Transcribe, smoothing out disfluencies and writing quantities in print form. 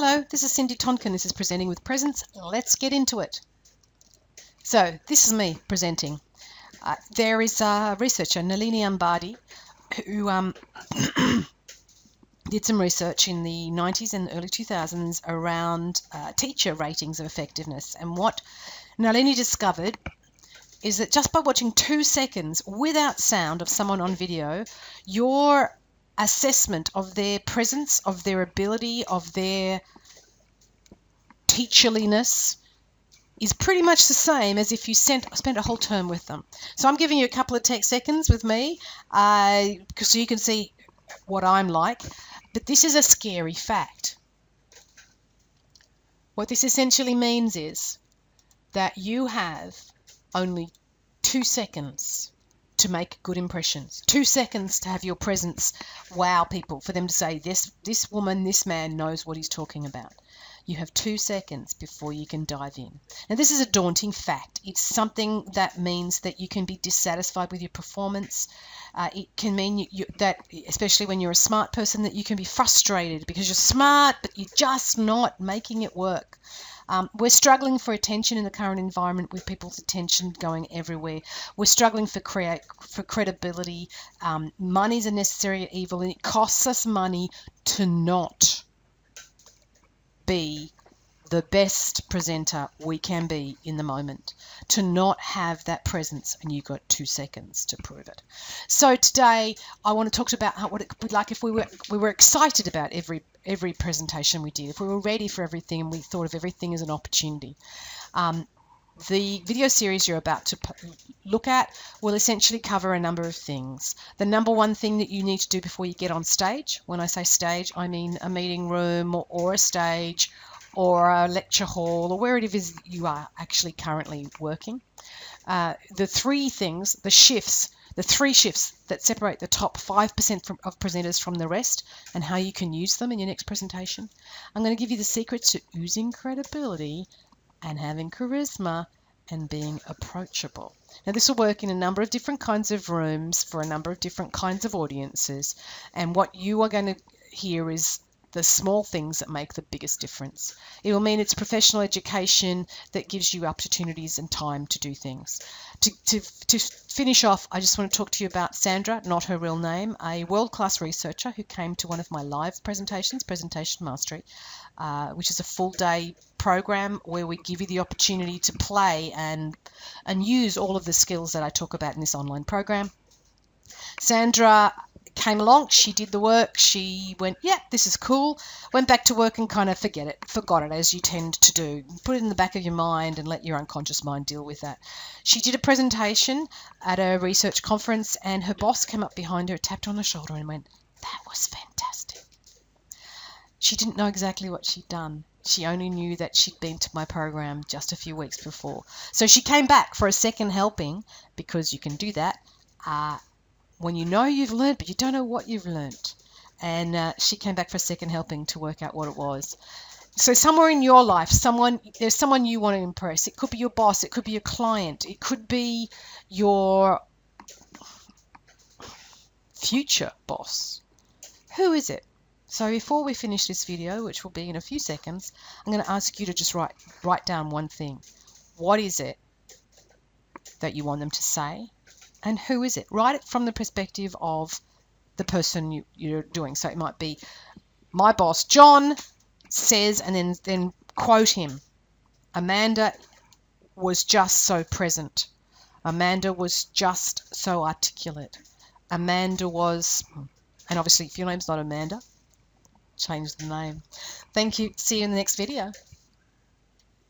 Hello, this is Cindy Tonkin. This is Presenting with Presence. Let's get into it. So this is me presenting. There is a researcher, Nalini Ambadi, who did some research in the 90s and early 2000s around teacher ratings of effectiveness. And what Nalini discovered is that just by watching 2 seconds without sound of someone on video, your assessment of their presence, of their ability, of their teacherliness is pretty much the same as if you spent a whole term with them. So I'm giving you a couple of seconds with me so you can see what I'm like. But this is a scary fact. What this essentially means is that you have only 2 seconds to make good impressions. 2 seconds to have your presence wow people, for them to say, this woman, this man knows what he's talking about. You have 2 seconds before you can dive in. Now, this is a daunting fact. It's something that means that you can be dissatisfied with your performance. It can mean that, especially when you're a smart person, that you can be frustrated because you're smart, but you're just not making it work. We're struggling for attention in the current environment with people's attention going everywhere. We're struggling for credibility. Money's a necessary evil, and it costs us money to not be the best presenter we can be in the moment, to not have that presence, and you've got 2 seconds to prove it. So today I want to talk about what it would be like if we were excited about every presentation we did, if we were ready for everything and we thought of everything as an opportunity. The video series you're about to look at will essentially cover a number of things. The number one thing that you need to do before you get on stage, when I say stage, I mean a meeting room or a stage or a lecture hall or where it is you are actually currently working. The three shifts that separate the top 5% of presenters from the rest and how you can use them in your next presentation. I'm going to give you the secrets to oozing credibility and having charisma and being approachable. Now, this will work in a number of different kinds of rooms for a number of different kinds of audiences, and what you are going to hear is the small things that make the biggest difference. It will mean it's professional education that gives you opportunities and time to do things. To finish off, I just want to talk to you about Sandra, not her real name, a world-class researcher who came to one of my live presentations, Presentation Mastery, which is a full-day program where we give you the opportunity to play and use all of the skills that I talk about in this online program. Sandra came along, she did the work, she went, yeah, this is cool, went back to work and kind of forgot it, as you tend to do. Put it in the back of your mind and let your unconscious mind deal with that. She did a presentation at a research conference and her boss came up behind her, tapped on her shoulder and went, that was fantastic. She didn't know exactly what she'd done. She only knew that she'd been to my program just a few weeks before. So she came back for a second helping, because you can do that when you know you've learned, but you don't know what you've learned. And she came back for a second helping to work out what it was. So somewhere in your life, there's someone you want to impress. It could be your boss. It could be your client. It could be your future boss. Who is it? So before we finish this video, which will be in a few seconds, I'm going to ask you to just write down one thing. What is it that you want them to say? And who is it? Write it from the perspective of the person you're doing. So it might be, my boss John says, and then quote him. Amanda was just so present. Amanda was just so articulate. Amanda was, and obviously if your name's not Amanda, change the name. Thank you. See you in the next video.